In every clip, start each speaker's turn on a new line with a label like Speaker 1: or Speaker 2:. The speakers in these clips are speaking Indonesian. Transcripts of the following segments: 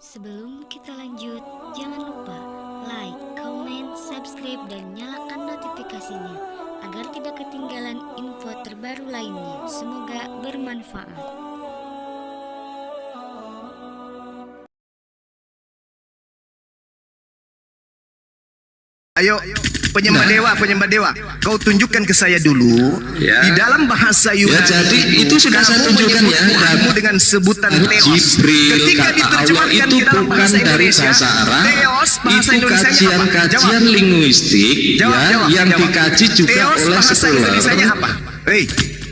Speaker 1: Sebelum kita lanjut, jangan lupa like, comment, subscribe, dan nyalakan notifikasinya agar tidak ketinggalan info terbaru lainnya. Semoga bermanfaat.
Speaker 2: Ayo, penyembah dewa, kau tunjukkan ke saya dulu
Speaker 3: Ya.
Speaker 2: di dalam bahasa Yunani.
Speaker 3: Ya, jadi itu sudah saya tunjukkan ya.
Speaker 2: Kamu dengan sebutan Theos.
Speaker 3: Jibril
Speaker 2: Ketika
Speaker 3: kata Allah
Speaker 2: diterjemahkan
Speaker 3: itu
Speaker 2: di dalam
Speaker 3: bukan
Speaker 2: bahasa
Speaker 3: dari
Speaker 2: Indonesia,
Speaker 3: bahasa Arab.
Speaker 2: Theos bahasa
Speaker 3: Itu
Speaker 2: Indonesianya apa?
Speaker 3: kajian linguistik yang dikaji juga
Speaker 2: Theos
Speaker 3: oleh
Speaker 2: bahasa
Speaker 3: sekolah.
Speaker 2: Indonesianya apa?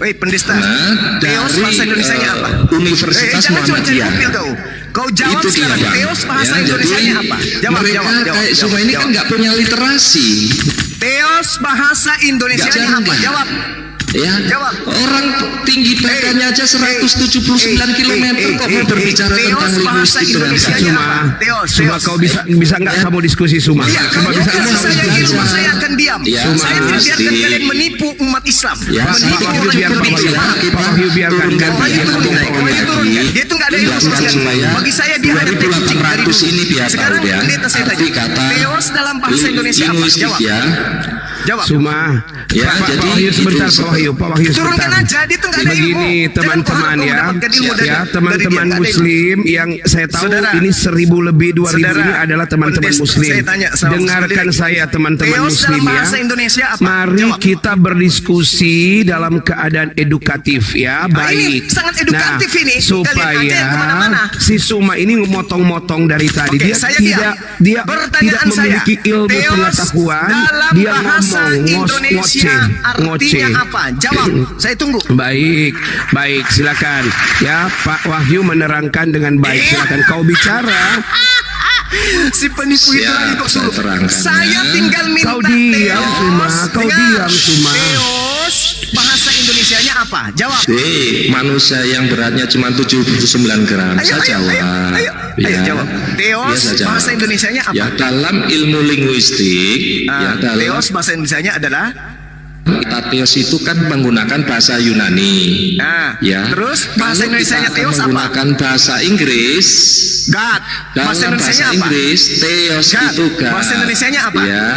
Speaker 2: Hei, pendesta.
Speaker 3: Nah,
Speaker 2: Theos
Speaker 3: dari,
Speaker 2: bahasa Indonesianya apa?
Speaker 3: Universitas
Speaker 2: Jangan cuma cari
Speaker 3: Muhammadiyah.
Speaker 2: mobil kau jawab
Speaker 3: Itu dia,
Speaker 2: sekarang.
Speaker 3: Bang.
Speaker 2: Theos bahasa
Speaker 3: Ya,
Speaker 2: Indonesianya
Speaker 3: jadi
Speaker 2: apa?
Speaker 3: mereka kayak semua ini kan nggak punya literasi.
Speaker 2: Theos bahasa Indonesianya
Speaker 3: Nggak
Speaker 2: apa?
Speaker 3: ada.
Speaker 2: Jawab.
Speaker 3: Ya,
Speaker 2: Jawab.
Speaker 3: orang tinggi badannya aja 179 km kok mau berbicara tentang linguistik dengan saya.
Speaker 4: Suma, kau bisa nggak kamu diskusi Suma?
Speaker 2: Iya,
Speaker 4: Suma
Speaker 2: kalau
Speaker 4: bisa
Speaker 2: saya
Speaker 4: kamu
Speaker 2: di
Speaker 4: diskusi
Speaker 2: rumah
Speaker 4: Suma?
Speaker 2: saya akan diam.
Speaker 3: Ya,
Speaker 2: Saya tidak
Speaker 3: pasti.
Speaker 2: biarkan kalian menipu umat Islam.
Speaker 3: Ya,
Speaker 2: Menipu
Speaker 4: Pak Wahyu
Speaker 2: orang
Speaker 4: biar Pak
Speaker 2: Indonesia.
Speaker 4: Wahyu. Pak Wahyu biarkan.
Speaker 3: Turunkan
Speaker 2: Pak Wahyu
Speaker 3: dia,
Speaker 2: turunkan.
Speaker 3: naikkan
Speaker 2: Pak Wahyu turunkan.
Speaker 3: lagi.
Speaker 2: Dia itu nggak ada ilmu
Speaker 3: Jelaskan
Speaker 2: sekalian.
Speaker 3: supaya
Speaker 2: Bagi saya dia hanya teh kucing dari
Speaker 3: 2800
Speaker 2: dulu.
Speaker 3: ini biar tahu
Speaker 2: Sekarang
Speaker 3: ya.
Speaker 2: pendeta saya
Speaker 3: Arti
Speaker 2: tanya.
Speaker 3: kata
Speaker 2: Theos dalam bahasa Indonesia apa?
Speaker 3: linguistik
Speaker 2: Jawab.
Speaker 3: ya.
Speaker 2: Jawab.
Speaker 4: Suma,
Speaker 3: Ya,
Speaker 4: Pak
Speaker 3: jadi
Speaker 4: Wahyu sebentar,
Speaker 3: itu
Speaker 4: Pak Wahyu, Pak Wahyu
Speaker 2: Turunkan
Speaker 4: sebentar.
Speaker 2: aja, dia tuh nggak ada ilmu.
Speaker 4: Begini
Speaker 2: Jangan
Speaker 4: teman-teman
Speaker 2: kau
Speaker 4: ya,
Speaker 2: mendapatkan ilmu dari-
Speaker 4: ya
Speaker 2: dari
Speaker 4: teman-teman
Speaker 2: dia, nggak ada ilmu.
Speaker 4: Muslim yang saya tahu
Speaker 2: Saudara,
Speaker 4: ini 1000 lebih 2000
Speaker 2: saudara,
Speaker 4: ini adalah teman-teman
Speaker 2: pendeta,
Speaker 4: Muslim.
Speaker 2: saya tanya sama
Speaker 4: Dengarkan
Speaker 2: saudara.
Speaker 4: saya teman-teman
Speaker 2: Theos
Speaker 4: Muslim
Speaker 2: dalam
Speaker 4: ya.
Speaker 2: bahasa Indonesia apa?
Speaker 4: Mari
Speaker 2: Jawab.
Speaker 4: kita berdiskusi dalam keadaan edukatif ya,
Speaker 2: Ini
Speaker 4: baik.
Speaker 2: sangat edukatif ini. Kalian aja
Speaker 4: Supaya
Speaker 2: yang kemana-mana.
Speaker 4: si Suma ini motong-motong dari tadi.
Speaker 2: Oke,
Speaker 4: Dia
Speaker 2: saya
Speaker 4: tidak
Speaker 2: diam.
Speaker 4: dia
Speaker 2: Pertanyaan
Speaker 4: tidak memiliki
Speaker 2: saya,
Speaker 4: ilmu
Speaker 2: Theos
Speaker 4: pengetahuan.
Speaker 2: dalam
Speaker 4: Dia
Speaker 2: bahasa
Speaker 4: ngomong
Speaker 2: Indonesia artinya apa? Jawab. Saya tunggu.
Speaker 4: Baik, baik, silakan. Ya, Pak Wahyu menerangkan dengan baik. Silakan kau bicara.
Speaker 2: Si penipu itu
Speaker 3: Siap,
Speaker 2: lagi kok suruh.
Speaker 3: saya terangkan,
Speaker 2: Saya
Speaker 3: ya.
Speaker 2: tinggal minta
Speaker 4: Kau diam,
Speaker 2: Theos.
Speaker 4: Suma. Kau
Speaker 2: Dengar.
Speaker 4: diam, Suma.
Speaker 2: Theos bahasa Indonesianya apa? Jawab.
Speaker 3: Manusia yang beratnya cuma 79 gram.
Speaker 2: Ayo,
Speaker 3: Saya
Speaker 2: ayo,
Speaker 3: jawab.
Speaker 2: ayo, ayo, jawab. Theos
Speaker 3: Ya, saya jawab.
Speaker 2: bahasa Indonesianya apa?
Speaker 3: Ya, dalam ilmu linguistik, ya dalam
Speaker 2: Theos bahasa Indonesianya adalah
Speaker 3: kata Theos itu kan menggunakan bahasa Yunani.
Speaker 2: Nah,
Speaker 3: Ya.
Speaker 2: terus bahasa
Speaker 3: Kalau
Speaker 2: Indonesianya
Speaker 3: kita
Speaker 2: Theos apa?
Speaker 3: menggunakan bahasa Inggris.
Speaker 2: God. Bahasa
Speaker 3: Dalam
Speaker 2: Indonesianya
Speaker 3: bahasa
Speaker 2: apa?
Speaker 3: Inggris, Theos
Speaker 2: God.
Speaker 3: itu God.
Speaker 2: Bahasa Indonesianya apa?
Speaker 3: Ya.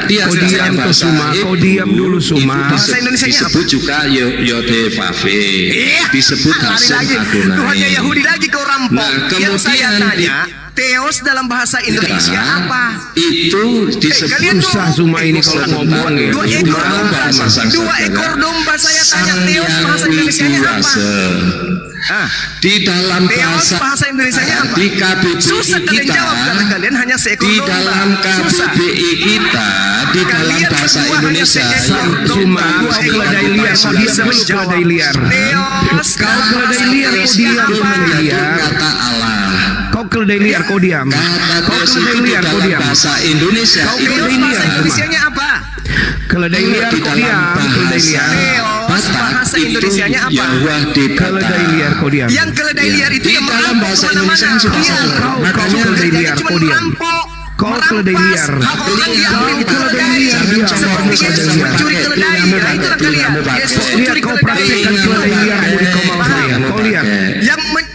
Speaker 3: Dia
Speaker 4: Kau
Speaker 3: secara
Speaker 4: diam tuh,
Speaker 3: bahasa
Speaker 4: Suma. Kau
Speaker 3: Hebrew,
Speaker 4: diam dulu, Suma.
Speaker 3: itu
Speaker 2: Bahasa Indonesianya
Speaker 3: disebut juga Yodevave.
Speaker 2: Iya.
Speaker 3: Disebut
Speaker 2: Lari
Speaker 3: Hashem
Speaker 2: lagi.
Speaker 3: Adonai.
Speaker 2: Tuhannya Yahudi lagi kau rampok.
Speaker 3: Nah,
Speaker 2: Yang saya
Speaker 3: kemudian
Speaker 2: tanya, Theos dalam bahasa Indonesia
Speaker 3: Nah,
Speaker 2: apa?
Speaker 3: Itu disebut
Speaker 2: kalian tuh-
Speaker 4: Susah Suma ini kalau ngomong ya.
Speaker 2: Dua
Speaker 4: Suma.
Speaker 2: ekor domba,
Speaker 3: Masang
Speaker 2: dua
Speaker 3: saudara.
Speaker 2: ekor domba saya tanya
Speaker 3: Sang
Speaker 2: Theos
Speaker 3: Yang
Speaker 2: bahasa Indonesianya
Speaker 3: Widu
Speaker 2: apa?
Speaker 3: Rasa.
Speaker 2: Ah,
Speaker 3: Di dalam
Speaker 2: Theos bahasa Indonesianya apa?
Speaker 3: di KBBI
Speaker 2: Susah kalian
Speaker 3: kita,
Speaker 2: jawab karena kalian hanya seekor
Speaker 3: di
Speaker 2: domba.
Speaker 3: dalam
Speaker 2: Susah.
Speaker 3: KBBI kita, di dalam
Speaker 2: Kalian
Speaker 3: bahasa
Speaker 2: berdua hanya
Speaker 3: Indonesia,
Speaker 2: seekor
Speaker 3: yaitu
Speaker 4: Suma,
Speaker 2: domba.
Speaker 4: kau keledai liar, kau diam dulu keledai liar.
Speaker 2: Theos
Speaker 4: Kau
Speaker 2: dalam
Speaker 4: keledai
Speaker 2: bahasa
Speaker 4: liar, kau
Speaker 2: Indonesia
Speaker 4: diam
Speaker 2: apa?
Speaker 4: keledai liar.
Speaker 3: kata Allah.
Speaker 4: Kau keledai liar, kau diam.
Speaker 3: Kata
Speaker 4: Kau
Speaker 3: Theos
Speaker 4: keledai
Speaker 3: itu di
Speaker 4: liar, kau
Speaker 3: dalam
Speaker 4: diam.
Speaker 3: bahasa Indonesia
Speaker 4: Kau
Speaker 3: itu
Speaker 2: Theos
Speaker 4: keledai
Speaker 2: bahasa
Speaker 4: liar,
Speaker 2: Indonesianya apa?
Speaker 4: Keledai liar,
Speaker 3: di
Speaker 4: kau
Speaker 3: dalam
Speaker 4: diam. Keledai liar.
Speaker 2: Theos bahasa Indonesianya apa?
Speaker 3: Yahweh di
Speaker 4: Keledai liar, kau diam.
Speaker 2: Yang keledai
Speaker 3: Ya.
Speaker 2: liar itu
Speaker 3: Di
Speaker 2: yang
Speaker 3: dalam
Speaker 2: merampok
Speaker 3: bahasa
Speaker 2: kemana-mana.
Speaker 3: Indonesia kan sudah
Speaker 2: Iya.
Speaker 3: sama.
Speaker 4: Kau
Speaker 3: Makanya
Speaker 4: keledai
Speaker 2: Kerjanya
Speaker 4: liar,
Speaker 2: cuma
Speaker 4: kau diam.
Speaker 2: merampok,
Speaker 4: Kau keledai
Speaker 2: merampas
Speaker 4: liar.
Speaker 2: hak orang
Speaker 3: Telinga
Speaker 2: diambil
Speaker 3: kau
Speaker 2: keledai.
Speaker 4: keledai liar, diam.
Speaker 2: Seperti
Speaker 4: Kau
Speaker 2: Yesus
Speaker 4: keledai
Speaker 2: mencuri
Speaker 4: liar.
Speaker 2: keledai.
Speaker 4: Telingamu
Speaker 2: Nah, itulah
Speaker 3: pakai,
Speaker 2: kalian.
Speaker 3: telingamu
Speaker 2: Yesus
Speaker 3: pakai.
Speaker 4: Lihat
Speaker 2: mencuri
Speaker 4: kau
Speaker 2: keledai.
Speaker 4: praktekkan keledai liar di kamar saya. Kau lihat.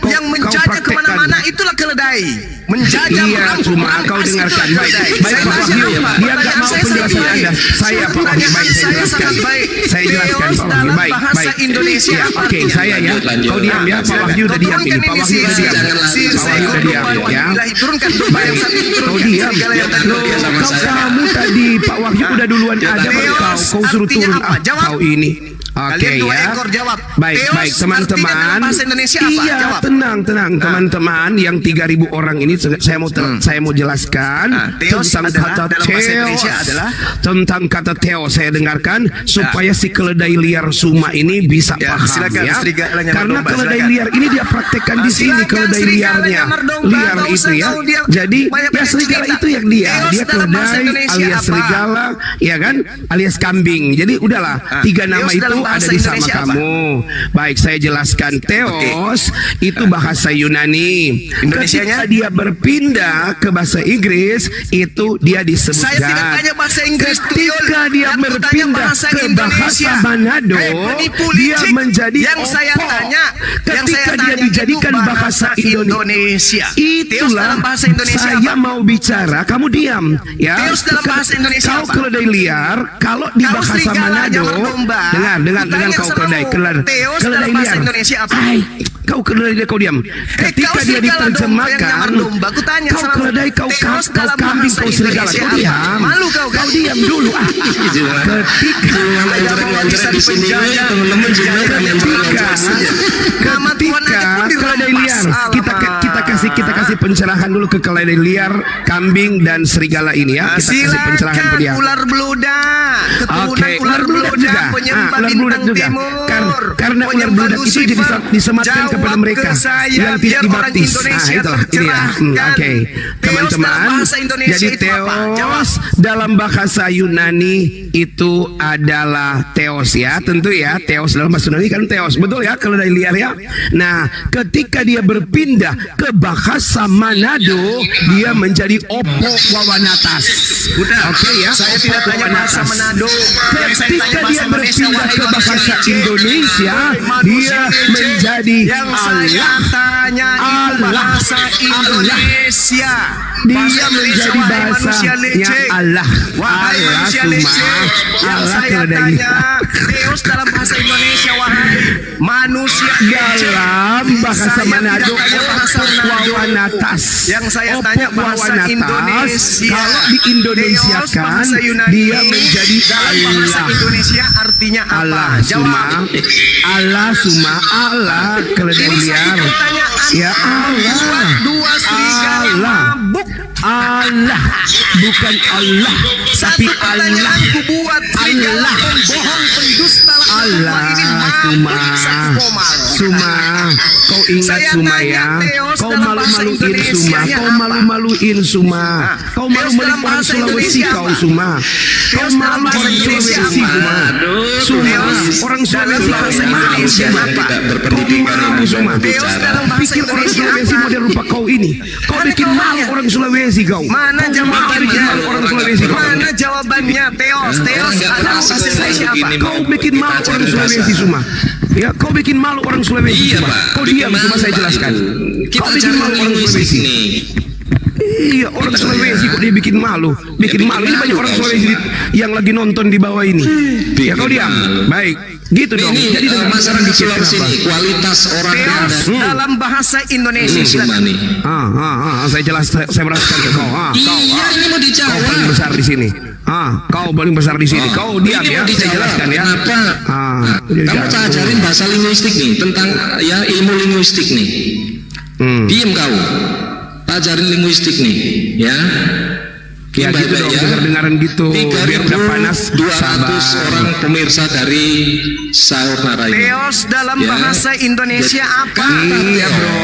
Speaker 2: Yang menjajah
Speaker 4: praktekkan.
Speaker 2: kemana-mana itulah keledai. Menjajah
Speaker 4: Iya,
Speaker 2: merampok,
Speaker 4: cuma
Speaker 2: merampas
Speaker 4: kau
Speaker 2: itu
Speaker 4: dengarkan baik.
Speaker 2: keledai.
Speaker 4: Baik,
Speaker 2: Saya
Speaker 4: Pak
Speaker 2: tanya
Speaker 4: Wahyu.
Speaker 2: apa?
Speaker 4: Dia nggak
Speaker 2: Pertanyaan
Speaker 4: mau
Speaker 2: saya
Speaker 4: penjelasan
Speaker 2: sangat
Speaker 4: Anda.
Speaker 2: baik.
Speaker 4: Saya, Pak Wahyu,
Speaker 2: Pertanyaan
Speaker 4: baik, saya
Speaker 2: saya
Speaker 4: jelaskan.
Speaker 2: sangat baik.
Speaker 4: Saya jelaskan,
Speaker 2: Theos
Speaker 4: Pak Wahyu.
Speaker 2: dalam
Speaker 4: Baik,
Speaker 2: bahasa
Speaker 4: baik.
Speaker 2: Indonesia
Speaker 4: Ya,
Speaker 2: apa
Speaker 4: oke,
Speaker 2: artinya?
Speaker 4: saya ya.
Speaker 3: Lanjut.
Speaker 4: Kau diam ya, Pak Wahyu udah diam ini. Pak Wahyu udah diam. Pak Wahyu udah diam ya.
Speaker 2: Turunkan domba yang satu,
Speaker 4: Kau
Speaker 2: turunkan
Speaker 4: diam.
Speaker 2: serigala yang tadi.
Speaker 4: Loh,
Speaker 3: dia sama
Speaker 4: kau
Speaker 3: saya.
Speaker 4: kamu tadi Pak Wahyu udah duluan
Speaker 3: Dia
Speaker 4: aja
Speaker 3: tadi.
Speaker 4: baru kau suruh
Speaker 2: Artinya
Speaker 4: turun.
Speaker 2: apa? Jawab.
Speaker 4: Kau ini. Oke
Speaker 2: Kalian dua
Speaker 4: ya.
Speaker 2: ekor jawab.
Speaker 4: Baik,
Speaker 2: Theos
Speaker 4: baik
Speaker 2: artinya
Speaker 4: teman-teman.
Speaker 2: dalam bahasa Indonesia apa?
Speaker 4: Iya,
Speaker 2: Jawab.
Speaker 4: tenang, teman-teman yang 3000 orang ini saya mau jelaskan
Speaker 2: Theos
Speaker 4: tentang
Speaker 2: adalah,
Speaker 4: kata
Speaker 2: dalam bahasa
Speaker 4: Theos.
Speaker 2: Indonesia adalah
Speaker 4: Tentang kata Theos saya dengarkan supaya si keledai liar Suma ini bisa
Speaker 2: Ya,
Speaker 4: paham
Speaker 2: silakan,
Speaker 4: ya.
Speaker 2: serigalanya
Speaker 4: Karena
Speaker 2: berdomba,
Speaker 4: keledai
Speaker 2: silakan.
Speaker 4: liar ini dia praktekkan di sini
Speaker 2: Silakan,
Speaker 4: keledai
Speaker 2: serigalanya
Speaker 4: liarnya.
Speaker 2: berdomba,
Speaker 4: Liar
Speaker 2: nggak
Speaker 4: itu
Speaker 2: usah
Speaker 4: ya.
Speaker 2: tahu dia
Speaker 4: Jadi
Speaker 2: banyak
Speaker 4: ya serigala
Speaker 2: cerita.
Speaker 4: itu yang dia.
Speaker 2: Theos
Speaker 4: Dia
Speaker 2: dalam bahasa
Speaker 4: keledai
Speaker 2: Indonesia
Speaker 4: alias
Speaker 2: apa?
Speaker 4: serigala ya kan alias kambing. Jadi udahlah tiga nama
Speaker 2: Theos
Speaker 4: itu
Speaker 2: dalam bahasa
Speaker 4: ada di sama
Speaker 2: Indonesia apa?
Speaker 4: kamu. Baik, saya jelaskan. Theos itu bahasa Yunani.
Speaker 2: Indonesianya?
Speaker 4: Ketika dia berpindah ke bahasa Inggris, itu dia disebut
Speaker 2: Saya tidak
Speaker 4: God.
Speaker 2: tanya bahasa Inggris,
Speaker 4: Ketika dia
Speaker 2: Yang kutanya
Speaker 4: berpindah
Speaker 2: bahasa
Speaker 4: ke bahasa
Speaker 2: Indonesia.
Speaker 4: Manado,
Speaker 2: Penipu
Speaker 4: dia
Speaker 2: licik.
Speaker 4: menjadi
Speaker 2: Yang saya
Speaker 4: Oppo.
Speaker 2: tanya,
Speaker 4: Ketika dia dijadikan bahasa Indonesia,
Speaker 2: Theos
Speaker 4: itulah
Speaker 2: dalam bahasa Indonesia
Speaker 4: saya
Speaker 2: apa?
Speaker 4: mau bicara, kamu diam ya.
Speaker 2: Theos dalam bahasa Indonesia
Speaker 4: kau
Speaker 2: apa?
Speaker 4: keledai liar, kalau di
Speaker 2: Kau
Speaker 4: bahasa
Speaker 2: serigala,
Speaker 4: Manado,
Speaker 2: jangan domba.
Speaker 4: dengar
Speaker 2: Kutanya
Speaker 4: kau
Speaker 2: sama
Speaker 4: keledai
Speaker 2: kamu, Theos
Speaker 4: keledai
Speaker 2: dalam bahasa
Speaker 4: liar.
Speaker 2: Indonesia apa?
Speaker 4: Ai, kau keledai liar, kau diam. Ketika
Speaker 2: kau
Speaker 4: dia
Speaker 2: serigala domba yang
Speaker 4: diterjemahkan,
Speaker 2: nyamar domba. Kutanya
Speaker 4: kau
Speaker 2: sama
Speaker 4: keledai, kau
Speaker 2: Theos
Speaker 4: kau
Speaker 2: dalam
Speaker 4: kambing,
Speaker 2: bahasa
Speaker 4: kau serigala,
Speaker 2: Indonesia
Speaker 4: kau
Speaker 2: apa?
Speaker 4: diam.
Speaker 2: Malu kau kan?
Speaker 4: Kau diam dulu. Ketika
Speaker 3: Lanjut di sini, teman-teman juga
Speaker 2: Nama Tuhan aja pun
Speaker 4: keledai
Speaker 2: dirampas.
Speaker 4: liar, kita kasih pencerahan dulu ke keledai liar, kambing dan serigala ini ya. Kita kasih pencerahan ke dia.
Speaker 2: Silakan ular beludak, keturunan
Speaker 4: Oke,
Speaker 2: ular beludak, penyembah
Speaker 4: ular
Speaker 2: bintang
Speaker 4: beludak juga.
Speaker 2: timur,
Speaker 4: Karena ular
Speaker 2: penyembah
Speaker 4: beludak itu
Speaker 2: Lucifer.
Speaker 4: disematkan kepada
Speaker 2: Jawab
Speaker 4: mereka
Speaker 2: ke saya,
Speaker 4: yang tidak
Speaker 2: biar orang
Speaker 4: dibaptis.
Speaker 2: Indonesia
Speaker 4: Itulah ini ya.
Speaker 2: tercerahkan.
Speaker 4: Oke,
Speaker 2: Theos
Speaker 4: teman-teman.
Speaker 2: dalam bahasa Indonesia
Speaker 4: Jadi
Speaker 2: itu apa? Jawab.
Speaker 4: Theos dalam bahasa Yunani itu adalah Theos ya, tentu ya. Theos dalam bahasa Yunani kan Theos, betul ya, keledai liar ya. Nah, ketika dia berpindah ke bahasa Manado, dia menjadi Oppo Wawanatas. Oke ya.
Speaker 2: Saya tidak
Speaker 4: Oppo
Speaker 2: tanya bahasa
Speaker 4: Wawanatas.
Speaker 2: Manado. Yang saya tanya
Speaker 4: Ketika
Speaker 2: bahasa
Speaker 4: dia
Speaker 2: Indonesia,
Speaker 4: berpindah
Speaker 2: wahai
Speaker 4: ke bahasa
Speaker 2: manusia
Speaker 4: Indonesia,
Speaker 2: manusia
Speaker 4: dia
Speaker 2: licik.
Speaker 4: menjadi
Speaker 2: Yang saya
Speaker 4: Allah.
Speaker 2: tanya itu
Speaker 4: Allah.
Speaker 2: bahasa Indonesia.
Speaker 4: Dia menjadi
Speaker 2: wahai
Speaker 4: bahasanya
Speaker 2: manusia licik.
Speaker 4: Allah.
Speaker 2: Wahai
Speaker 4: Allah
Speaker 2: manusia
Speaker 4: cuma
Speaker 2: licik, yang
Speaker 4: Allah
Speaker 2: saya
Speaker 4: keledai
Speaker 2: tanya
Speaker 4: liar.
Speaker 2: Theos dalam bahasa Indonesia, wahai manusia licik.
Speaker 4: Dalam bahasa
Speaker 2: Saya
Speaker 4: Manado,
Speaker 2: tidak tanya bahasa Manado.
Speaker 4: Wawanatas.
Speaker 2: Yang saya
Speaker 4: Oppo
Speaker 2: tanya bahasa
Speaker 4: Wawanatas.
Speaker 2: Indonesia.
Speaker 4: Kalau di Indonesia
Speaker 2: Theos
Speaker 4: kan
Speaker 2: bahasa Yunani.
Speaker 4: dia menjadi
Speaker 2: dalam bahasa
Speaker 4: Allah.
Speaker 2: Indonesia artinya apa?
Speaker 4: Allah
Speaker 2: Jawab.
Speaker 4: Suma Allah keledai
Speaker 2: Ini satu
Speaker 4: liar.
Speaker 2: pertanyaan.
Speaker 4: Ya Allah.
Speaker 2: Dua serigala
Speaker 4: Allah.
Speaker 2: mabuk.
Speaker 4: Allah bukan Allah tapi
Speaker 2: Satu
Speaker 4: Allah.
Speaker 2: pertanyaan ku buat serigala
Speaker 4: Allah.
Speaker 2: pembohong pendusta
Speaker 4: Allah
Speaker 2: ini mabuk
Speaker 4: Suma
Speaker 2: satu komal.
Speaker 4: Suma kau ingat
Speaker 2: Saya
Speaker 4: Suma
Speaker 2: tanya
Speaker 4: ya,
Speaker 2: Theos
Speaker 4: kau
Speaker 2: dalam bahasa
Speaker 4: malu-maluin
Speaker 2: Indonesia
Speaker 4: Suma,
Speaker 2: nya
Speaker 4: kau
Speaker 2: apa?
Speaker 4: malu-maluin Suma, kau
Speaker 2: Theos
Speaker 4: malu-maluin
Speaker 2: dalam
Speaker 4: orang
Speaker 2: bahasa
Speaker 4: Sulawesi
Speaker 2: Indonesia
Speaker 4: kau
Speaker 2: apa?
Speaker 4: Suma, kau
Speaker 2: Theos dalam
Speaker 4: malu
Speaker 2: bahasa
Speaker 4: orang
Speaker 2: Indonesia
Speaker 4: Sulawesi
Speaker 2: apa?
Speaker 4: Suma, Suma
Speaker 2: Theos
Speaker 4: orang
Speaker 2: dalam
Speaker 4: Sulawesi
Speaker 2: bahasa
Speaker 4: kau malu
Speaker 2: Indonesia
Speaker 4: Suma,
Speaker 2: apa?
Speaker 3: Tidak berpendidikan
Speaker 4: kau malu Suma,
Speaker 2: Theos dalam bahasa
Speaker 4: pikir orang
Speaker 2: Indonesia
Speaker 4: Sulawesi
Speaker 2: apa?
Speaker 4: model rupa kau ini, kau
Speaker 2: Mana
Speaker 4: bikin malu
Speaker 2: jawabannya?
Speaker 4: orang Sulawesi kau,
Speaker 2: Mana
Speaker 4: kau
Speaker 2: jawabannya?
Speaker 4: bikin malu orang Sulawesi kau.
Speaker 2: Mana jawabannya? Theos
Speaker 3: Orang nggak
Speaker 2: dalam
Speaker 3: pernah
Speaker 2: bahasa
Speaker 3: selesai
Speaker 2: Indonesia apa?
Speaker 3: begini.
Speaker 4: Kau bikin malu
Speaker 3: Kita
Speaker 4: orang
Speaker 3: cari
Speaker 4: Sulawesi
Speaker 3: bahasa.
Speaker 4: Suma. Ya, kau bikin malu orang Sulawesi
Speaker 3: Iya
Speaker 4: Suma.
Speaker 3: Pak.
Speaker 4: Kau diam,
Speaker 3: Bikin
Speaker 4: cuma
Speaker 3: malu,
Speaker 4: saya
Speaker 3: Pak,
Speaker 4: jelaskan.
Speaker 3: itu. Kita
Speaker 4: Kau bikin
Speaker 3: cari
Speaker 4: malu orang
Speaker 3: linguistik
Speaker 4: Sulawesi.
Speaker 3: nih.
Speaker 4: Iya, orang Sulawesi kok dia bikin malu. Bikin
Speaker 3: bikin
Speaker 4: malu. Ini
Speaker 3: malu
Speaker 4: banyak orang
Speaker 3: kau
Speaker 4: Sulawesi yang lagi nonton di bawah ini. Ya, kau
Speaker 3: Bikin
Speaker 4: diam.
Speaker 3: malu.
Speaker 4: Baik. Gitu dong.
Speaker 3: Ini
Speaker 4: Jadi dengan
Speaker 3: masyarakat
Speaker 4: dikit,
Speaker 3: Sulawesi
Speaker 4: kenapa?
Speaker 3: ini kualitas orang
Speaker 2: Theos
Speaker 3: Anda.
Speaker 2: dalam bahasa Indonesia.
Speaker 3: Suma
Speaker 2: Silakan.
Speaker 3: nih.
Speaker 4: Saya jelas, saya beraskan ke kau.
Speaker 3: Iya, ini mau
Speaker 4: Kau
Speaker 3: dijawab.
Speaker 4: paling besar di sini. Kau paling besar di sini. Kau diam
Speaker 3: Ini
Speaker 4: ya.
Speaker 3: mau
Speaker 4: Saya
Speaker 3: dijawab.
Speaker 4: jelaskan ya.
Speaker 3: Kenapa? Kamu tak ajarin bahasa linguistik nih tentang ya ilmu linguistik nih. Diem kau. Tak ajarin linguistik nih, ya.
Speaker 4: Ya gitu dong, dengar-dengaran gitu. Biar udah panas.
Speaker 3: 200 orang pemirsa dari Sahur Nara ini.
Speaker 2: Theos dalam
Speaker 3: Ya.
Speaker 2: bahasa Indonesia apa?
Speaker 4: Iya bro,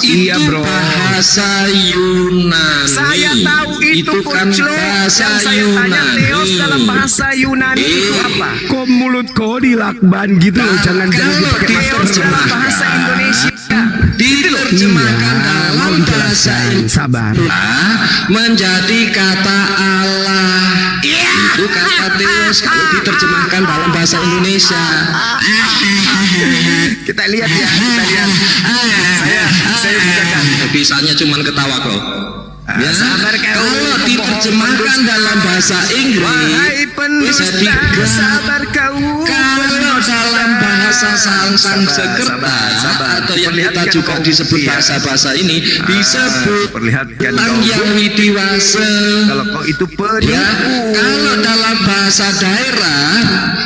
Speaker 4: iya
Speaker 3: Itu
Speaker 4: bro.
Speaker 3: bahasa Yunani.
Speaker 2: Saya tahu itu
Speaker 3: kan
Speaker 2: kucluk.
Speaker 3: bahasa
Speaker 2: Yang saya tanya Theos dalam bahasa Yunani itu apa?
Speaker 4: Kok mulut kau dilakban gitu loh, jangan
Speaker 3: Kalau
Speaker 4: dipakai
Speaker 2: Theos
Speaker 4: masker.
Speaker 2: dalam bahasa Indonesia.
Speaker 3: diterjemahkan
Speaker 4: Iya,
Speaker 3: dalam
Speaker 4: mau
Speaker 3: bahasa
Speaker 4: dijelaskan. Sabar.
Speaker 3: menjadi kata Allah. Itu kata Theos kalau diterjemahkan dalam bahasa Indonesia.
Speaker 2: Kita lihat ya, kita lihat. Saya bukakan.
Speaker 3: Bisanya cuman ketawa kok. Ya,
Speaker 2: sabar kau.
Speaker 3: kalau diterjemahkan dalam bahasa Inggris
Speaker 2: Wahai
Speaker 3: bisa
Speaker 2: pendusta,
Speaker 3: tiga.
Speaker 2: sabar kau.
Speaker 3: Kalau dalam bahasa Sanskerta atau yang kita juga disebut bahasa-bahasa ini disebut
Speaker 2: Perlihatkan kau.
Speaker 3: Tangyang Widiwase.
Speaker 2: Kalau kau itu
Speaker 3: Ya,
Speaker 2: penipu.
Speaker 3: kalau dalam bahasa daerah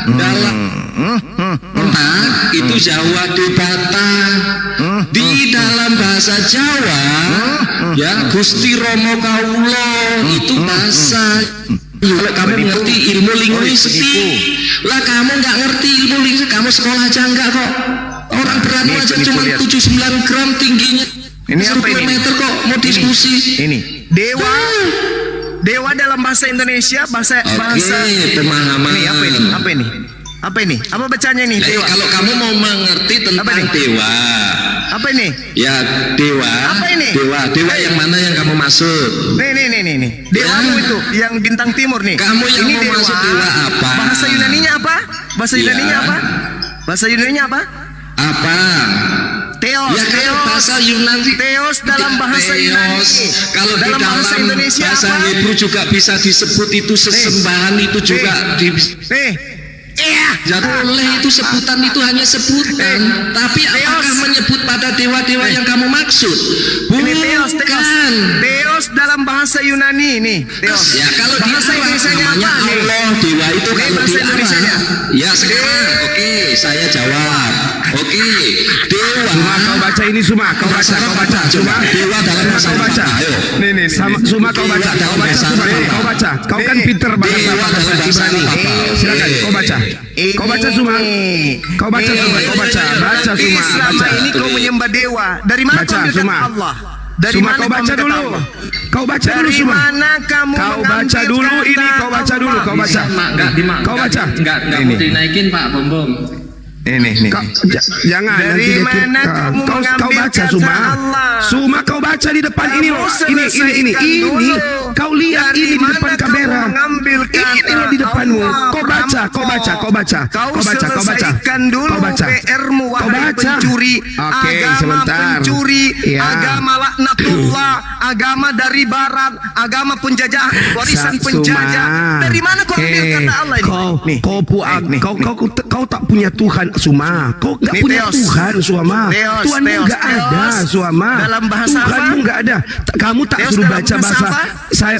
Speaker 3: dalam itu Jawa Debata. Di dalam bahasa Jawa ya Gusti Romo Kawula itu bahasa. Kalau kamu ngerti ilmu linguistik, lah kamu nggak ngerti ilmu linguistik, kamu sekolah aja enggak kok. Orang beramu
Speaker 2: Ini
Speaker 3: aja
Speaker 2: penipu,
Speaker 3: cuma
Speaker 2: lihat.
Speaker 3: 79 gram tingginya.
Speaker 2: Ini apa ini?
Speaker 3: meter kok mau diskusi.
Speaker 2: Ini dewa. Dewa dalam bahasa Indonesia, bahasa
Speaker 3: Oke, pemahaman.
Speaker 2: Ini apa ini? Apa ini? Apa ini? Apa bacanya ini?
Speaker 3: Nah,
Speaker 2: Dewa.
Speaker 3: kalau kamu mau mengerti
Speaker 2: Apa
Speaker 3: tentang
Speaker 2: ini?
Speaker 3: dewa,
Speaker 2: Apa ini?
Speaker 3: ya dewa.
Speaker 2: Apa ini?
Speaker 3: Dewa yang mana yang kamu maksud?
Speaker 2: Nih. Dewamu
Speaker 3: Ya.
Speaker 2: itu yang bintang timur nih.
Speaker 3: Kamu yang
Speaker 2: ini
Speaker 3: mau masuk dewa apa?
Speaker 2: Bahasa Yunaninya apa? Bahasa
Speaker 3: Ya.
Speaker 2: Yunaninya apa? Bahasa Yunaninya apa?
Speaker 3: Apa?
Speaker 2: Theos.
Speaker 3: Ya kalau bahasa Yunani,
Speaker 2: Theos dalam bahasa
Speaker 3: Theos.
Speaker 2: Yunani.
Speaker 3: Kalau
Speaker 2: dalam
Speaker 3: di dalam
Speaker 2: bahasa Indonesia
Speaker 3: bahasa
Speaker 2: apa?
Speaker 3: Hebrew juga bisa disebut itu sesembahan itu juga Ya boleh, itu sebutan itu hanya sebutan. Tapi apakah menyebut pada dewa-dewa yang kamu maksud?
Speaker 2: Ini Theos.
Speaker 3: Bukan.
Speaker 2: Theos dalam bahasa Yunani nih. Theos.
Speaker 3: Ya kalau di
Speaker 2: bahasa
Speaker 3: Arab
Speaker 2: Indonesianya
Speaker 3: namanya
Speaker 2: apa nih?
Speaker 3: Allah, dewa itu
Speaker 2: Ini
Speaker 3: kalau
Speaker 2: bahasa
Speaker 3: di Arab.
Speaker 2: Indonesianya.
Speaker 3: Ya sekarang, oke, saya jawab. Oke, dewa.
Speaker 4: Suma kau baca ini Suma, kau baca.
Speaker 3: Coba dewa dalam bahasa
Speaker 4: Kau baca.
Speaker 3: Arab. Ayo.
Speaker 2: Nih.
Speaker 4: Suma kau baca, Suma, kau baca. Kau kan pinter bahasa
Speaker 3: Dewa dalam
Speaker 4: bahasa
Speaker 3: bahasa
Speaker 4: Ibrani.
Speaker 3: Arab.
Speaker 4: Silakan kau baca. Kau baca Suma. Kau baca Suma, kau baca Suma,
Speaker 2: Selama
Speaker 4: baca.
Speaker 2: ini kau menyembah dewa. Dari mana
Speaker 4: Baca,
Speaker 2: kau mendekat
Speaker 4: Suma.
Speaker 2: Allah? Dari
Speaker 4: Suma
Speaker 2: mana
Speaker 4: kau baca
Speaker 2: mendekat
Speaker 4: dulu.
Speaker 2: Allah?
Speaker 4: Kau baca dulu
Speaker 2: Dari
Speaker 4: Suma.
Speaker 2: mana kamu
Speaker 4: Kau baca
Speaker 2: mengambil
Speaker 4: dulu ini,
Speaker 2: kata
Speaker 4: kau baca dulu,
Speaker 2: Allah?
Speaker 4: kau baca. Kau baca.
Speaker 5: Enggak mau dinaikin Pak Bom.
Speaker 2: Nih.
Speaker 4: Jangan
Speaker 2: Dari
Speaker 4: nanti
Speaker 2: mana kamu
Speaker 4: kau
Speaker 2: mengambil
Speaker 4: baca
Speaker 2: kata
Speaker 4: Suma.
Speaker 2: Allah?
Speaker 4: Suma kau baca di depan
Speaker 2: Kamu
Speaker 4: ini loh. Ini.
Speaker 2: selesaikan dulu.
Speaker 4: Kau lihat
Speaker 2: Dari
Speaker 4: ini di depan
Speaker 2: mana kamu
Speaker 4: kamera.
Speaker 2: mengambil
Speaker 4: Ini
Speaker 2: kata
Speaker 4: loh di depanmu.
Speaker 2: Allah,
Speaker 4: Kau baca.
Speaker 2: Kau selesaikan dulu PR-mu
Speaker 4: Kau
Speaker 2: wahai
Speaker 4: baca.
Speaker 2: pencuri.
Speaker 4: Oke,
Speaker 2: Agama
Speaker 4: sebentar.
Speaker 2: pencuri,
Speaker 4: Ya.
Speaker 2: agama laknatullah, agama dari barat, agama penjajah, warisan penjajah. Dari mana kau ambil kata Allah ini?
Speaker 4: Kau tak punya Tuhan Suma. Kau nggak
Speaker 2: Nih,
Speaker 4: punya
Speaker 2: Theos.
Speaker 4: Tuhan Suma.
Speaker 2: Theos,
Speaker 4: Tuhanmu
Speaker 2: Theos,
Speaker 4: nggak ada
Speaker 2: Theos.
Speaker 4: Suma.
Speaker 2: Dalam bahasa
Speaker 4: Tuhanmu
Speaker 2: apa?
Speaker 4: nggak ada. Kamu tak
Speaker 2: Theos
Speaker 4: suruh
Speaker 2: dalam
Speaker 4: baca
Speaker 2: bahasa
Speaker 4: bahasa.
Speaker 2: apa?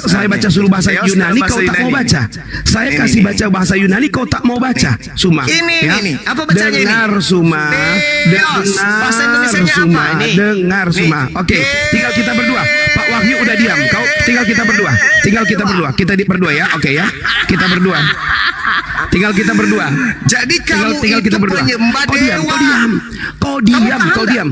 Speaker 4: Saya baca suruh bahasa
Speaker 2: Theos
Speaker 4: Yunani.
Speaker 2: dalam
Speaker 4: Kau
Speaker 2: bahasa
Speaker 4: tak mau
Speaker 2: Yunani.
Speaker 4: baca. Saya
Speaker 2: Nih,
Speaker 4: kasih
Speaker 2: nih.
Speaker 4: baca bahasa Yunani. Kau tak mau baca Suma.
Speaker 2: Ini. Apa bacanya ini?
Speaker 4: Dengar Suma.
Speaker 2: Theos. Bahasa Indonesianya apa
Speaker 4: Suma.
Speaker 2: ini?
Speaker 4: Dengar
Speaker 2: Nih.
Speaker 4: Suma. Oke, tinggal kita berdua. Pak Wahyu udah diam. Kau tinggal kita berdua. Kita berdua ya. Oke ya. Kita berdua. Tinggal kita berdua.
Speaker 2: Jadi kamu
Speaker 4: Tinggal
Speaker 2: itu
Speaker 4: kita berdua.
Speaker 2: penyembah
Speaker 4: Kau diam.
Speaker 2: dewa.
Speaker 4: Kau diam.
Speaker 2: Kamu paham
Speaker 4: Kau diam.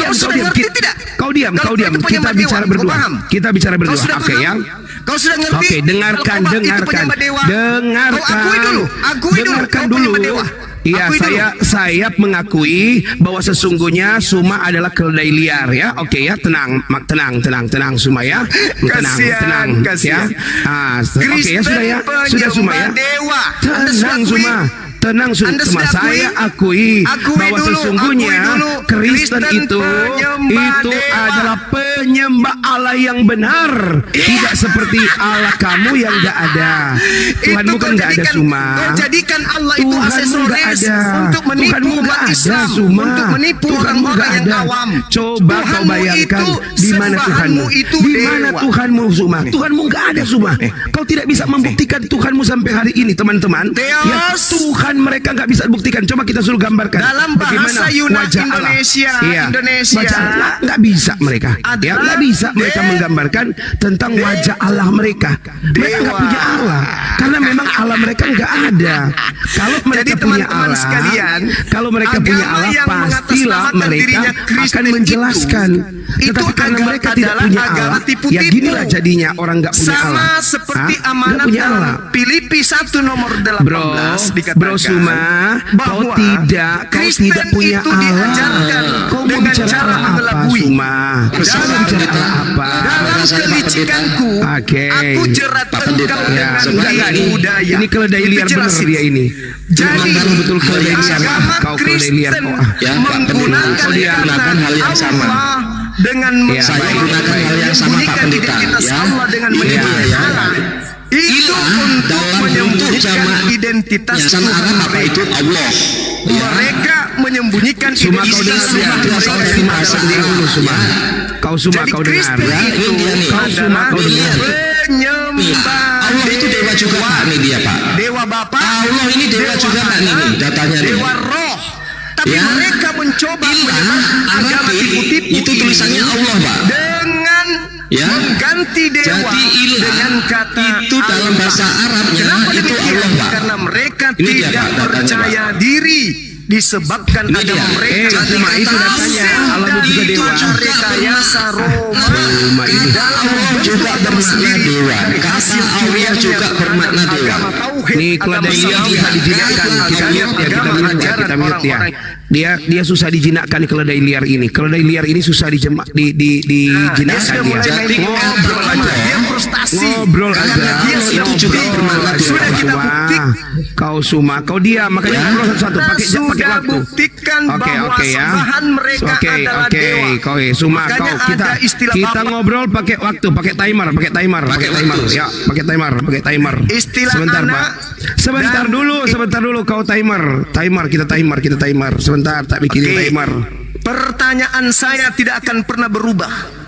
Speaker 2: Kamu sudah ngerti tidak?
Speaker 4: Kau diam.
Speaker 2: Kalau
Speaker 4: Kau diam.
Speaker 2: itu
Speaker 4: Kita
Speaker 2: penyembah
Speaker 4: bicara
Speaker 2: dewa, kau
Speaker 4: berdua.
Speaker 2: paham?
Speaker 4: Kita bicara
Speaker 2: Kau
Speaker 4: berdua.
Speaker 2: sudah
Speaker 4: Oke
Speaker 2: paham?
Speaker 4: ya.
Speaker 2: Kau sudah ngerti?
Speaker 4: Oke, dengarkan,
Speaker 2: Kalau kau itu
Speaker 4: dengarkan.
Speaker 2: penyembah dewa,
Speaker 4: Dengarkan.
Speaker 2: Kau akui dulu.
Speaker 4: Dengarkan
Speaker 2: Kau
Speaker 4: dulu.
Speaker 2: penyembah dewa.
Speaker 4: Iya,
Speaker 2: Akui dulu.
Speaker 4: saya mengakui bahwa sesungguhnya Suma adalah keledai liar ya. Oke ya, tenang Suma ya. Tenang
Speaker 2: Kasihan.
Speaker 4: ya. Oke ya, sudah ya. Sudah Suma ya.
Speaker 2: Dewa. Anda sudah
Speaker 4: Tenang
Speaker 2: akui?
Speaker 4: Suma. Tenang
Speaker 2: Anda
Speaker 4: Suma,
Speaker 2: sudah akui?
Speaker 4: saya akui bahwa
Speaker 2: dulu,
Speaker 4: sesungguhnya
Speaker 2: akui dulu.
Speaker 4: Kristen itu
Speaker 2: penyembah dewa.
Speaker 4: adalah penyembah Allah yang benar, tidak seperti Allah kamu yang nggak ada. Tuhanmu
Speaker 2: Itu
Speaker 4: kan nggak ada Suma.
Speaker 2: Kau jadikan Allah itu
Speaker 4: Tuhanmu nggak
Speaker 2: aksesoris
Speaker 4: ada.
Speaker 2: untuk menipu
Speaker 4: Tuhanmu nggak
Speaker 2: umat
Speaker 4: ada
Speaker 2: Islam,
Speaker 4: Suma.
Speaker 2: untuk menipu
Speaker 4: Tuhanmu
Speaker 2: orang-orang
Speaker 4: nggak
Speaker 2: yang
Speaker 4: ada.
Speaker 2: awam.
Speaker 4: Coba kau
Speaker 2: Tuhanmu
Speaker 4: bayangkan
Speaker 2: itu
Speaker 4: di mana
Speaker 2: sembahanmu
Speaker 4: Tuhanmu,
Speaker 2: itu
Speaker 4: di mana
Speaker 2: dewa.
Speaker 4: Tuhanmu Suma. Tuhanmu nggak ada Suma. Kau tidak bisa membuktikan Tuhanmu sampai hari ini teman-teman.
Speaker 2: Theos.
Speaker 4: Ya, Tuhan mereka nggak bisa buktikan. Coba kita suruh gambarkan
Speaker 2: Dalam bahasa Yunani Indonesia,
Speaker 4: wajah Allah nggak bisa mereka. Ya,
Speaker 2: adalah
Speaker 4: nggak bisa mereka
Speaker 2: dewa.
Speaker 4: menggambarkan tentang wajah Allah mereka. Mereka nggak
Speaker 2: Dewa.
Speaker 4: punya Allah karena memang Allah mereka nggak ada. Kalau mereka
Speaker 2: Jadi
Speaker 4: punya
Speaker 2: teman-teman
Speaker 4: Allah,
Speaker 2: sekalian,
Speaker 4: kalau mereka punya
Speaker 2: agama
Speaker 4: Allah,
Speaker 2: yang
Speaker 4: pastilah
Speaker 2: mengatasnamakan
Speaker 4: mereka
Speaker 2: dirinya Kristen
Speaker 4: akan menjelaskan.
Speaker 2: itu
Speaker 4: Tetapi karena
Speaker 2: agama
Speaker 4: mereka tidak
Speaker 2: adalah
Speaker 4: punya
Speaker 2: agama
Speaker 4: Allah,
Speaker 2: tipu-tipu.
Speaker 4: ya ginilah jadinya orang nggak punya
Speaker 2: Sama
Speaker 4: Allah.
Speaker 2: seperti
Speaker 4: Hah? Nggak
Speaker 2: amanat
Speaker 4: punya
Speaker 2: dalam
Speaker 4: Allah.
Speaker 2: Filipi 1 nomor 18 dikatakan
Speaker 4: Bro Suma, kau
Speaker 2: bahwa
Speaker 4: tidak punya
Speaker 2: itu
Speaker 4: Allah.
Speaker 2: diajarkan
Speaker 4: Kau mau
Speaker 2: dengan
Speaker 4: bicara
Speaker 2: cara
Speaker 4: apa,
Speaker 2: mengelabui.
Speaker 4: Suma? Kau
Speaker 2: Dalam-
Speaker 4: bicara apa?
Speaker 2: Dalam kelicikanku,
Speaker 4: Oke.
Speaker 2: aku jerat
Speaker 3: Pak Pendeta.
Speaker 2: engkau
Speaker 4: Ya,
Speaker 2: dengan
Speaker 4: enggak,
Speaker 2: tipu daya.
Speaker 4: ini keledai
Speaker 2: Itu
Speaker 4: liar benar
Speaker 2: jelasin.
Speaker 4: dia ini.
Speaker 2: Jadi
Speaker 4: Memang betul keledai liar.
Speaker 2: agama
Speaker 4: Kau keledai liar.
Speaker 2: Kristen
Speaker 3: Ya, Pak Pendeta.
Speaker 2: menggunakan
Speaker 3: Kau dia
Speaker 2: kata
Speaker 3: gunakan hal yang sama.
Speaker 2: Allah dengan
Speaker 4: Ya,
Speaker 3: Saya
Speaker 4: baik,
Speaker 3: gunakan
Speaker 4: baik.
Speaker 3: hal yang sama Pak
Speaker 2: menyembunyikan
Speaker 3: Pendeta
Speaker 2: identitas
Speaker 3: ya.
Speaker 2: Allah dengan
Speaker 3: Ini
Speaker 2: menyebut
Speaker 3: dia, ya.
Speaker 2: Allah. Itu
Speaker 3: Ilah
Speaker 2: untuk
Speaker 3: dalam bentuk
Speaker 2: menyembunyikan
Speaker 3: jamak
Speaker 2: identitas
Speaker 3: Yayasan
Speaker 2: Tuhan
Speaker 3: Arab apa
Speaker 2: mereka.
Speaker 3: itu Allah. Ya.
Speaker 2: Mereka menyembunyikan
Speaker 4: Suma kau
Speaker 2: identitas
Speaker 4: dengar
Speaker 2: Tuhan
Speaker 4: ya,
Speaker 3: Tuhan
Speaker 2: mereka.
Speaker 3: Suma,
Speaker 4: Suma dengar dulu Suma. Kau Suma
Speaker 2: Jadi
Speaker 4: kau dengar.
Speaker 2: Kristen
Speaker 3: Ya,
Speaker 2: itu
Speaker 3: ini dia nih.
Speaker 4: Kau Suma
Speaker 2: adalah
Speaker 4: kau dengar.
Speaker 2: penyembah
Speaker 3: Allah itu dewa juga Pak nih dia Pak.
Speaker 2: Dewa Bapa.
Speaker 3: Allah ini dewa juga Pak nih datanya nih.
Speaker 2: Dewa Roh. Tapi
Speaker 3: Ya.
Speaker 2: mereka mencoba
Speaker 3: Ilah
Speaker 2: menyebabkan agama
Speaker 3: Arabi
Speaker 2: tipu-tipu
Speaker 3: itu
Speaker 2: ini
Speaker 3: tulisannya Allah Pak.
Speaker 2: dengan
Speaker 3: Ya.
Speaker 2: mengganti dewa
Speaker 3: Jadi ilah
Speaker 2: dengan kata
Speaker 3: itu dalam
Speaker 2: Allah.
Speaker 3: bahasa Arabnya
Speaker 2: Kenapa
Speaker 3: itu
Speaker 2: demikian?
Speaker 3: Allah Pak.
Speaker 2: Karena mereka
Speaker 3: Ini dia,
Speaker 2: tidak
Speaker 3: Pak, datanya,
Speaker 2: percaya diri disebabkan
Speaker 3: Ini
Speaker 2: agama
Speaker 3: dia.
Speaker 2: mereka
Speaker 4: cuma itu datanya. Allah juga dewa.
Speaker 2: rekayasa Roma
Speaker 4: ini.
Speaker 3: Allah juga bermakna dewa. Kata Allah juga bermakna dewa.
Speaker 4: Nih keledai liar susah dijinakkan. Kita lihat ya, kita lihat ya. Dia susah dijinakkan keledai liar ini. Keledai liar ini susah dijinakkan dia.
Speaker 3: Jadi
Speaker 2: ngobrol aja, dia frustasi.
Speaker 4: Ngobrol aja.
Speaker 3: Itu juga bermakna dewa.
Speaker 2: Sudah kita buktikan.
Speaker 4: Kau dia makanya ngobrol satu-satu pakai
Speaker 2: Sudah
Speaker 4: waktu.
Speaker 2: buktikan
Speaker 4: Oke,
Speaker 2: bahwa
Speaker 4: oke ya.
Speaker 2: sembahan mereka adalah dewa.
Speaker 4: Makanya
Speaker 2: ada istilah
Speaker 4: kita
Speaker 2: Bapak.
Speaker 4: ngobrol pakai waktu, pakai timer. Ya, pakai timer.
Speaker 2: Istilah
Speaker 4: Sebentar,
Speaker 2: anak
Speaker 4: Pak. Sebentar dulu kau timer. Kita timer. Sebentar, tak bikin
Speaker 2: Oke.
Speaker 4: timer.
Speaker 2: Pertanyaan saya tidak akan pernah berubah.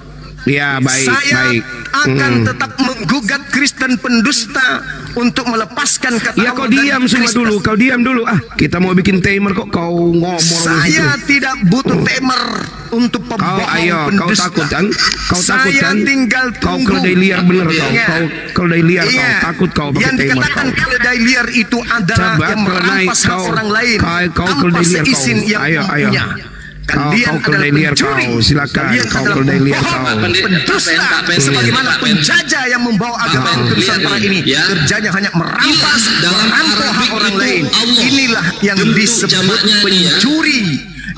Speaker 4: Ya, baik.
Speaker 2: Saya akan tetap menggugat Kristen pendusta untuk melepaskan kata
Speaker 4: Ya,
Speaker 2: Allah
Speaker 4: kau
Speaker 2: dari
Speaker 4: diam semua
Speaker 2: Kristus.
Speaker 4: dulu. Kau diam dulu. Kita mau bikin timer kok kau ngomong
Speaker 2: Saya tidak butuh timer untuk pembohong
Speaker 4: kau
Speaker 2: pendusta.
Speaker 4: takut kan?
Speaker 2: Saya tinggal
Speaker 4: Kau
Speaker 2: tunggu.
Speaker 4: keledai liar bener kau.
Speaker 2: Iya.
Speaker 4: Kau keledai liar
Speaker 2: Iya.
Speaker 4: kau. Takut kau pakai
Speaker 2: Yang
Speaker 4: timer
Speaker 2: dikatakan
Speaker 4: kau.
Speaker 2: keledai liar itu adalah
Speaker 4: Coba
Speaker 2: yang merampas hak
Speaker 4: kau.
Speaker 2: orang lain
Speaker 4: Kau
Speaker 2: tanpa
Speaker 4: keledai liar kau.
Speaker 2: seizin yang
Speaker 4: Ayo.
Speaker 2: punya. Kalian
Speaker 4: Kau keledai
Speaker 2: adalah
Speaker 4: liar
Speaker 2: pencuri.
Speaker 4: kau. Silakan.
Speaker 2: Kalian
Speaker 4: Kau
Speaker 2: adalah
Speaker 4: keledai liar
Speaker 2: pembohong,
Speaker 4: kau.
Speaker 2: pendusta,
Speaker 3: Pak Ben.
Speaker 2: sebagaimana
Speaker 3: Pak Ben.
Speaker 2: penjajah yang membawa agama
Speaker 3: Ben,
Speaker 2: ke
Speaker 3: lihat
Speaker 2: Nusantara
Speaker 3: nih,
Speaker 2: ini.
Speaker 3: ya.
Speaker 2: Kerjanya hanya merampas,
Speaker 3: Dalam
Speaker 2: merampok hak
Speaker 3: Arabik
Speaker 2: orang
Speaker 3: itu
Speaker 2: lain.
Speaker 3: Allah.
Speaker 2: Inilah yang
Speaker 3: Bentuk
Speaker 2: disebut
Speaker 3: jamaknya ini ya.
Speaker 2: pencuri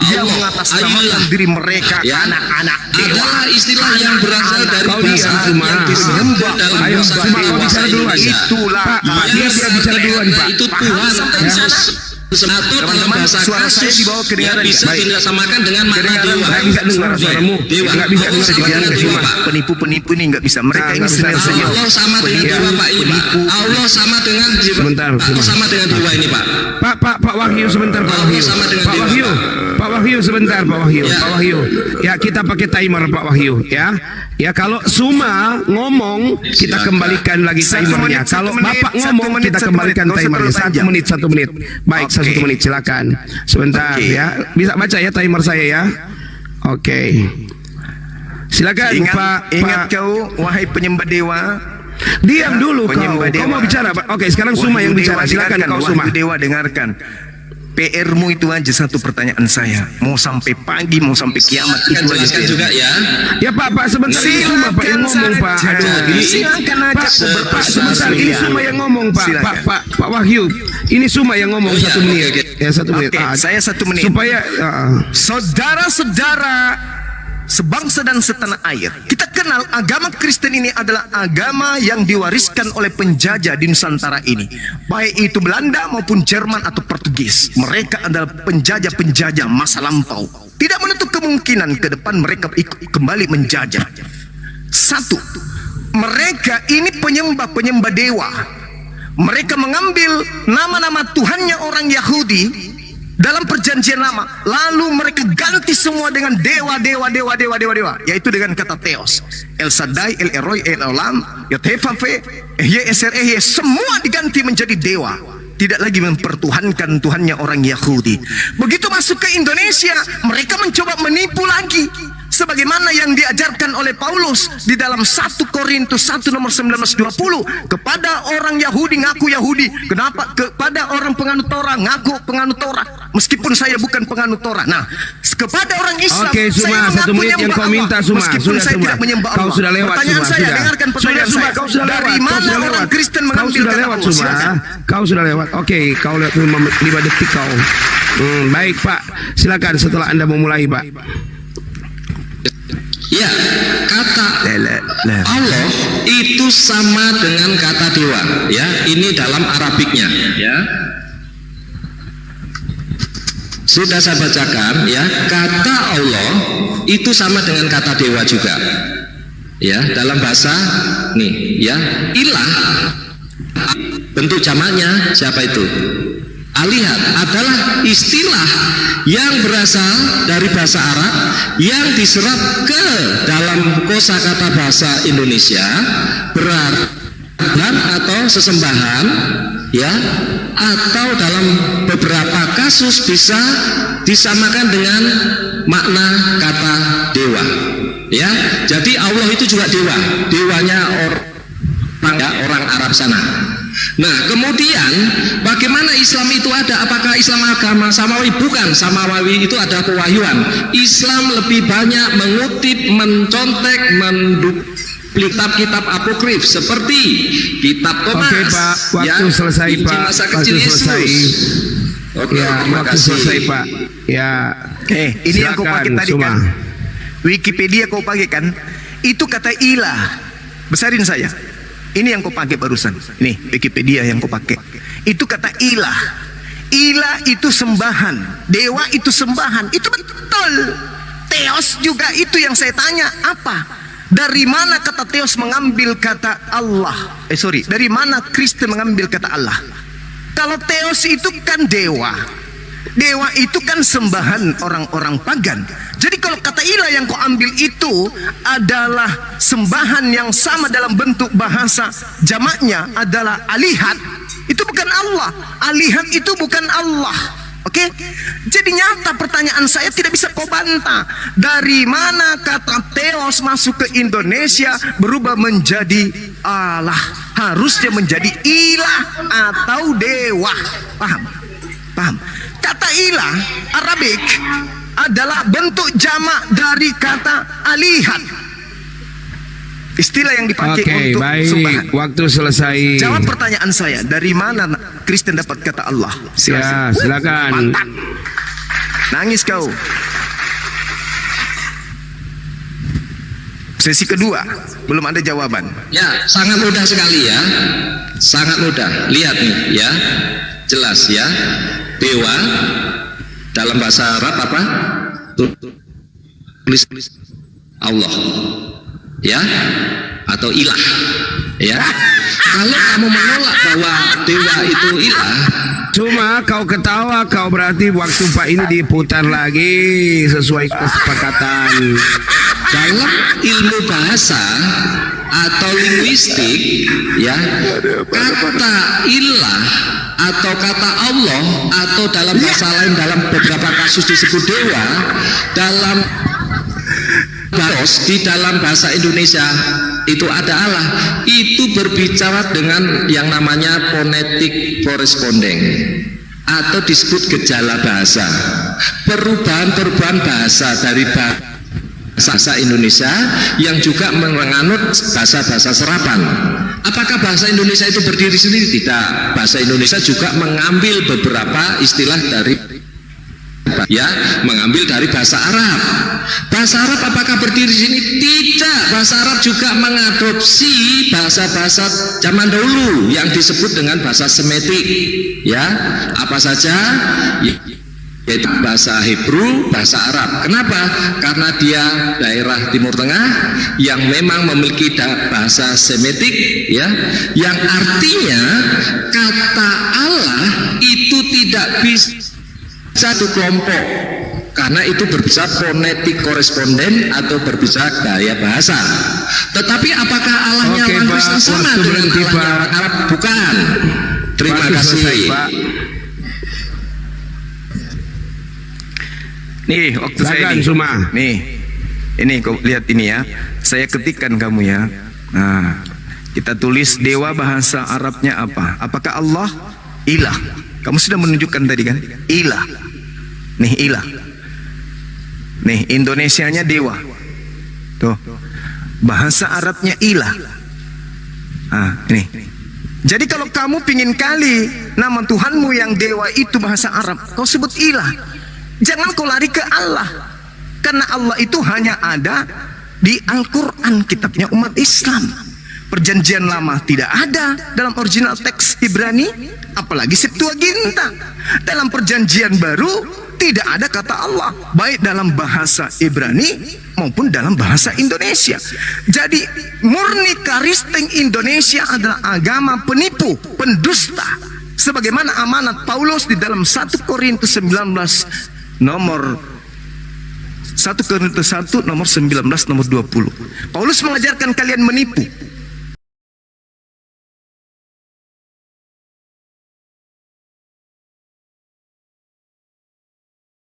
Speaker 2: yang
Speaker 3: Allah.
Speaker 2: mengatasnamakan
Speaker 3: Ayolah.
Speaker 2: diri mereka
Speaker 3: Ya.
Speaker 2: anak-anak dewa.
Speaker 3: Adalah istilah yang berasal dari
Speaker 4: Kau
Speaker 3: bahasa
Speaker 4: diam, Suma.
Speaker 3: yang disebut dalam
Speaker 4: Ayo,
Speaker 3: bahasa
Speaker 4: Suma, kau
Speaker 3: dewasa
Speaker 4: bicara duluan.
Speaker 3: Indonesia.
Speaker 2: Itulah
Speaker 4: Pak, dia bicara duluan, Pak.
Speaker 3: Itu Tuhan atau dalam
Speaker 2: Teman-teman,
Speaker 3: bahasa
Speaker 2: suara saya
Speaker 3: kasus
Speaker 2: dibawa kedengaran
Speaker 3: bisa
Speaker 2: nggak?
Speaker 3: disamakan dengan makna
Speaker 2: Kedengaran
Speaker 3: dewa.
Speaker 4: Nggak bisa dengar suaramu.
Speaker 3: Dewa.
Speaker 4: Nggak bisa
Speaker 3: Allah
Speaker 4: dengar
Speaker 3: sama
Speaker 4: kedengaran
Speaker 3: dengan
Speaker 4: Suma.
Speaker 3: dewa, Pak.
Speaker 2: Penipu-penipu ini nggak bisa. Mereka
Speaker 4: Nah,
Speaker 2: ini
Speaker 4: nggak bisa.
Speaker 2: senior-senior.
Speaker 3: Allah sama dengan dewa Pak ini Pak. Allah sama dengan dewa.
Speaker 4: Sebentar,
Speaker 3: Allah sama dengan dewa ini Pak.
Speaker 4: Pak Wahyu sebentar, Pak
Speaker 3: Allah
Speaker 4: Wahyu.
Speaker 3: sama dengan
Speaker 4: Pak
Speaker 3: dewa,
Speaker 4: Wahyu.
Speaker 3: Pak.
Speaker 4: Pak Wahyu sebentar, Pak Wahyu.
Speaker 3: Ya.
Speaker 4: Pak Wahyu. Ya, kita pakai timer Pak Wahyu ya. Ya, kalau Suma ngomong kita
Speaker 3: Silakan.
Speaker 4: kembalikan lagi
Speaker 2: Satu
Speaker 4: timernya.
Speaker 2: menit, satu
Speaker 4: Kalau
Speaker 2: menit,
Speaker 4: Bapak
Speaker 2: satu
Speaker 4: ngomong
Speaker 2: menit,
Speaker 4: kita
Speaker 2: satu
Speaker 4: kembalikan
Speaker 2: menit. Nggak usah
Speaker 4: timernya.
Speaker 2: terlalu panjang.
Speaker 4: 1 menit. Baik,
Speaker 2: Oke.
Speaker 4: 1 menit silakan. Sebentar
Speaker 2: Oke.
Speaker 4: ya. Bisa baca ya timer saya ya. Oke. Silakan
Speaker 2: Ingat
Speaker 4: Pak.
Speaker 2: kau, wahai penyembah dewa.
Speaker 4: Diam dulu kau.
Speaker 2: Penyembah
Speaker 4: Kau
Speaker 2: dewa.
Speaker 4: mau bicara, Pak? Oke, sekarang Suma
Speaker 2: Wahyu
Speaker 4: yang bicara.
Speaker 2: dewa,
Speaker 4: Silakan
Speaker 2: dengarkan.
Speaker 4: kau
Speaker 2: Wahyu
Speaker 4: Suma.
Speaker 2: dewa, dengarkan. PR-mu itu aja satu pertanyaan saya. Mau sampai pagi, mau sampai kiamat
Speaker 3: Akan
Speaker 2: itu aja.
Speaker 3: jelaskan juga ya.
Speaker 4: Ya Pak sebentar ini Suma Pak yang ngomong Pak.
Speaker 2: saja.
Speaker 4: Aduh, ini
Speaker 2: Silakan aja.
Speaker 4: Pak sebentar ini Suma yang ngomong Pak.
Speaker 2: Silakan.
Speaker 4: Pak Wahyu. Ini Suma yang ngomong
Speaker 3: Oh, iya,
Speaker 4: 1 menit.
Speaker 3: oke.
Speaker 4: Ya 1 menit.
Speaker 2: Oke, saya 1 menit.
Speaker 4: Supaya
Speaker 2: Saudara-saudara sebangsa dan setanah air, kita kenal agama Kristen ini adalah agama yang diwariskan oleh penjajah di Nusantara ini, baik itu Belanda maupun Jerman atau Portugis. Mereka adalah penjajah-penjajah masa lampau. Tidak menutup kemungkinan ke depan mereka kembali menjajah. Satu, mereka ini penyembah dewa. Mereka mengambil nama-nama Tuhannya orang Yahudi dalam perjanjian lama, lalu mereka ganti semua dengan dewa, yaitu dengan kata Theos, El Shaddai, El Elroy, El Olam, Yotefave, Ehye, semua diganti menjadi dewa. Tidak lagi mempertuhankan Tuhannya orang Yahudi. Begitu masuk ke Indonesia, mereka mencoba menipu lagi, sebagaimana yang diajarkan oleh Paulus di dalam 1 Korintus 1 nomor 19-20, kepada orang Yahudi ngaku Yahudi, kenapa kepada orang penganut Torah ngaku penganut Torah, meskipun saya bukan penganut Torah. Nah, kepada orang Islam
Speaker 4: Oke, Suma,
Speaker 2: saya
Speaker 4: 1 menit yang
Speaker 2: menyembah
Speaker 4: kau minta,
Speaker 2: Allah,
Speaker 4: Suma.
Speaker 2: meskipun
Speaker 4: Sudah,
Speaker 2: saya
Speaker 4: Suma.
Speaker 2: tidak menyembah
Speaker 4: Kau
Speaker 2: Allah.
Speaker 4: sudah lewat,
Speaker 2: Pertanyaan
Speaker 4: Suma,
Speaker 2: saya,
Speaker 4: sudah.
Speaker 2: dengarkan pertanyaan
Speaker 4: Suma,
Speaker 2: saya.
Speaker 4: kau sudah
Speaker 2: Dari
Speaker 4: lewat, kau
Speaker 2: mana
Speaker 4: sudah
Speaker 2: orang
Speaker 4: lewat.
Speaker 2: Kristen
Speaker 4: Kau
Speaker 2: mengambil
Speaker 4: sudah
Speaker 2: kata
Speaker 4: lewat,
Speaker 2: Allah?
Speaker 4: Suma.
Speaker 2: Silakan.
Speaker 4: Kau sudah lewat. Oke, kau lewat 5 detik kau. Baik Pak, silakan setelah Anda memulai Pak.
Speaker 3: Ya, kata Allah itu sama dengan kata dewa. Ya, ini dalam Arabiknya. Ya. Sudah saya bacakan ya, kata Allah itu sama dengan kata dewa juga. Ya, dalam bahasa nih, ya, ilah bentuk jamaknya siapa itu? Alihat adalah istilah yang berasal dari bahasa Arab yang diserap ke dalam kosakata bahasa Indonesia, berarti atau sesembahan, ya, atau dalam beberapa kasus bisa disamakan dengan makna kata dewa. Ya, jadi Allah itu juga dewa, dewanya orang Arab sana. Nah, kemudian bagaimana Islam itu ada? Apakah Islam agama samawi? Bukan, samawi itu ada pewahyuan. Islam lebih banyak mengutip, mencontek, kitab-kitab apokrif seperti kitab Thomas.
Speaker 4: Oke Pak, waktu selesai
Speaker 3: Injil
Speaker 4: Pak.
Speaker 3: masa
Speaker 4: Waktu
Speaker 3: kecil
Speaker 4: selesai.
Speaker 3: Yesus. Oke,
Speaker 4: Ya,
Speaker 3: terima
Speaker 4: waktu
Speaker 3: kasih.
Speaker 4: selesai Pak. Ya.
Speaker 2: Oke, ini yang kau pakai
Speaker 4: Silakan,
Speaker 2: tadi
Speaker 4: Suma.
Speaker 2: kan. Wikipedia kau pakai kan. Itu kata ilah. Besarin saya. Ini yang kau pakai barusan. Ini Wikipedia yang kau pakai. Itu kata ilah. Ilah itu sembahan. Dewa itu sembahan. Itu betul. Theos juga itu yang saya tanya. Apa? Dari mana kata Theos mengambil kata Allah? Dari mana Kristen mengambil kata Allah? Kalau Theos itu kan dewa. Dewa itu kan sembahan orang-orang pagan. Jadi kalau kata ilah yang kau ambil itu adalah sembahan yang sama dalam bentuk bahasa jamaknya adalah alihat. Itu bukan Allah. Alihat itu bukan Allah. Oke? Jadi nyata pertanyaan saya tidak bisa kau bantah. Dari mana kata Theos masuk ke Indonesia berubah menjadi Allah? Harusnya menjadi ilah atau dewa. Paham? Paham? Kata ilah Arabik adalah bentuk jamak dari kata alihat. Istilah yang dipakai
Speaker 4: Oke,
Speaker 2: untuk
Speaker 4: baik.
Speaker 2: sembahan.
Speaker 4: Waktu selesai.
Speaker 2: Jawab pertanyaan saya, dari mana Kristen dapat kata Allah?
Speaker 4: Ya, silakan.
Speaker 2: Mantap. Nangis kau. Sesi kedua, belum ada jawaban.
Speaker 3: Ya, sangat mudah sekali ya. Sangat mudah. Lihat nih ya. Jelas ya. Dewa dalam bahasa Arab apa? Tulis Allah. Ya, atau ilah. Ya. Kalau kamu menolak bahwa dewa itu ilah,
Speaker 4: Cuma kau ketawa, kau berarti waktu Pak ini diputar lagi sesuai kesepakatan.
Speaker 3: dalam ilmu bahasa atau linguistik ya, kata ilah atau kata Allah atau dalam bahasa lain dalam beberapa kasus disebut dewa, dalam di dalam bahasa Indonesia itu ada Allah, itu berbicara dengan yang namanya fonetik korespondeng atau disebut gejala bahasa, perubahan-perubahan bahasa dari bahasa Indonesia yang juga menganut bahasa-bahasa serapan. Apakah bahasa Indonesia itu berdiri sendiri? Tidak. Bahasa Indonesia juga mengambil beberapa istilah dari ya, mengambil dari bahasa Arab. Bahasa Arab apakah berdiri di sini? Tidak. Bahasa Arab juga mengadopsi bahasa-bahasa zaman dahulu yang disebut dengan bahasa Semitik. Ya, apa saja? Yaitu bahasa Hebrew, bahasa Arab. Kenapa? Karena dia daerah Timur Tengah yang memang memiliki bahasa Semitik, ya, yang artinya kata Allah itu tidak bisa satu kelompok, karena itu berbicara fonetik koresponden atau berbicara gaya bahasa. Tetapi apakah Allahnya
Speaker 4: Oke,
Speaker 3: orang
Speaker 4: Pak,
Speaker 3: Kristen sama
Speaker 4: waktu
Speaker 3: dengan
Speaker 4: berhenti,
Speaker 3: Allahnya
Speaker 4: Pak.
Speaker 3: orang Arab? Bukan. Terima
Speaker 4: Waktu
Speaker 3: kasih.
Speaker 4: selesai, Pak.
Speaker 2: Nih, waktu saya
Speaker 4: Silakan,
Speaker 2: nih.
Speaker 4: Suma.
Speaker 2: Nih, ini kau lihat ini ya. Saya ketikkan kamu ya. Nah, kita tulis dewa bahasa Arabnya apa? Apakah Allah? Ilah. Kamu sudah menunjukkan tadi kan? Ilah. Nih ilah. Nih Indonesianya dewa. Tuh. Bahasa Arabnya ilah. Ah, ini. Jadi kalau kamu pingin kali nama Tuhanmu yang dewa itu bahasa Arab, kau sebut ilah. Jangan kau lari ke Allah. Karena Allah itu hanya ada di Al-Quran, kitabnya umat Islam. Perjanjian lama tidak ada dalam original teks Ibrani, apalagi Septuaginta. Dalam perjanjian baru tidak ada kata Allah, baik dalam bahasa Ibrani maupun dalam bahasa Indonesia. Jadi murni Kristen Indonesia adalah agama penipu, pendusta. Sebagaimana amanat Paulus di dalam 1 Korintus 19 nomor 1 Korintus 1 nomor 19 nomor 20. Paulus mengajarkan kalian menipu.